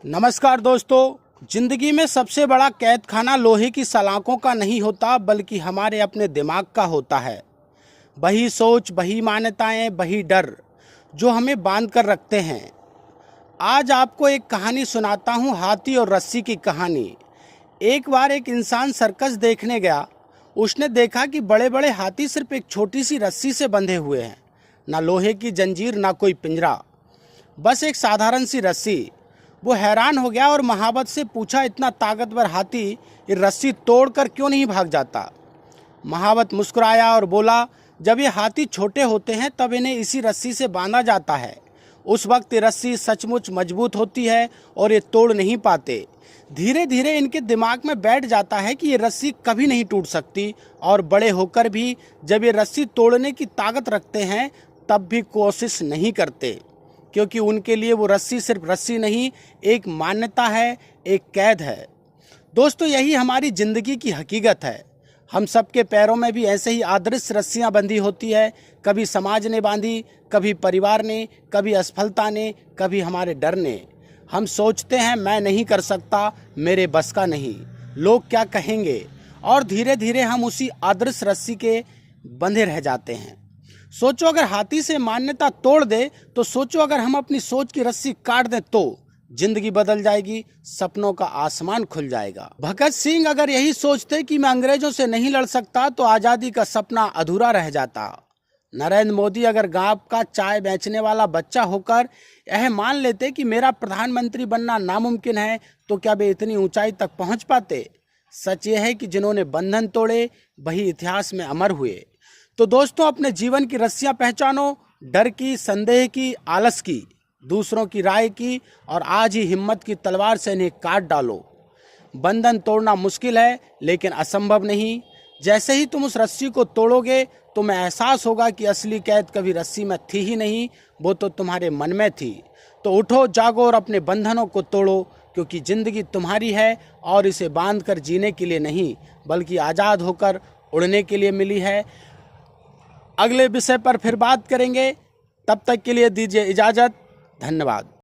नमस्कार दोस्तों। जिंदगी में सबसे बड़ा कैद खाना लोहे की सलाखों का नहीं होता, बल्कि हमारे अपने दिमाग का होता है। वही सोच, वही मान्यताएं, वही डर जो हमें बांध कर रखते हैं। आज आपको एक कहानी सुनाता हूँ, हाथी और रस्सी की कहानी। एक बार एक इंसान सर्कस देखने गया। उसने देखा कि बड़े बड़े हाथी सिर्फ एक छोटी सी रस्सी से बंधे हुए हैं। ना लोहे की जंजीर, ना कोई पिंजरा, बस एक साधारण सी रस्सी। वो हैरान हो गया और महावत से पूछा, इतना ताकतवर हाथी ये रस्सी तोड़कर क्यों नहीं भाग जाता? महावत मुस्कुराया और बोला, जब ये हाथी छोटे होते हैं तब इन्हें इसी रस्सी से बांधा जाता है। उस वक्त ये रस्सी सचमुच मजबूत होती है और ये तोड़ नहीं पाते। धीरे धीरे इनके दिमाग में बैठ जाता है कि ये रस्सी कभी नहीं टूट सकती, और बड़े होकर भी जब ये रस्सी तोड़ने की ताकत रखते हैं तब भी कोशिश नहीं करते, क्योंकि उनके लिए वो रस्सी सिर्फ रस्सी नहीं, एक मान्यता है, एक कैद है। दोस्तों, यही हमारी जिंदगी की हकीकत है। हम सबके पैरों में भी ऐसे ही अदृश्य रस्सियां बंधी होती है। कभी समाज ने बांधी, कभी परिवार ने, कभी असफलता ने, कभी हमारे डर ने। हम सोचते हैं, मैं नहीं कर सकता, मेरे बस का नहीं, लोग क्या कहेंगे, और धीरे धीरे हम उसी अदृश्य रस्सी के बंधे रह जाते हैं। सोचो, अगर हाथी से मान्यता तोड़ दे तो सोचो अगर हम अपनी सोच की रस्सी काट दें तो जिंदगी बदल जाएगी, सपनों का आसमान खुल जाएगा। भगत सिंह अगर यही सोचते कि मैं अंग्रेजों से नहीं लड़ सकता तो आजादी का सपना अधूरा रह जाता। नरेंद्र मोदी अगर गांव का चाय बेचने वाला बच्चा होकर यह मान लेते कि मेरा प्रधानमंत्री बनना नामुमकिन है, तो क्या वे इतनी ऊंचाई तक पहुंच पाते? सच यह है कि जिन्होंने बंधन तोड़े वही इतिहास में अमर हुए। तो दोस्तों, अपने जीवन की रस्सियां पहचानो, डर की, संदेह की, आलस की, दूसरों की राय की, और आज ही हिम्मत की तलवार से इन्हें काट डालो। बंधन तोड़ना मुश्किल है, लेकिन असंभव नहीं। जैसे ही तुम उस रस्सी को तोड़ोगे तुम्हें एहसास होगा कि असली कैद कभी रस्सी में थी ही नहीं, वो तो तुम्हारे मन में थी। तो उठो, जागो और अपने बंधनों को तोड़ो, क्योंकि जिंदगी तुम्हारी है और इसे बांध कर जीने के लिए नहीं, बल्कि आज़ाद होकर उड़ने के लिए मिली है। अगले विषय पर फिर बात करेंगे, तब तक के लिए दीजिए इजाज़त। धन्यवाद।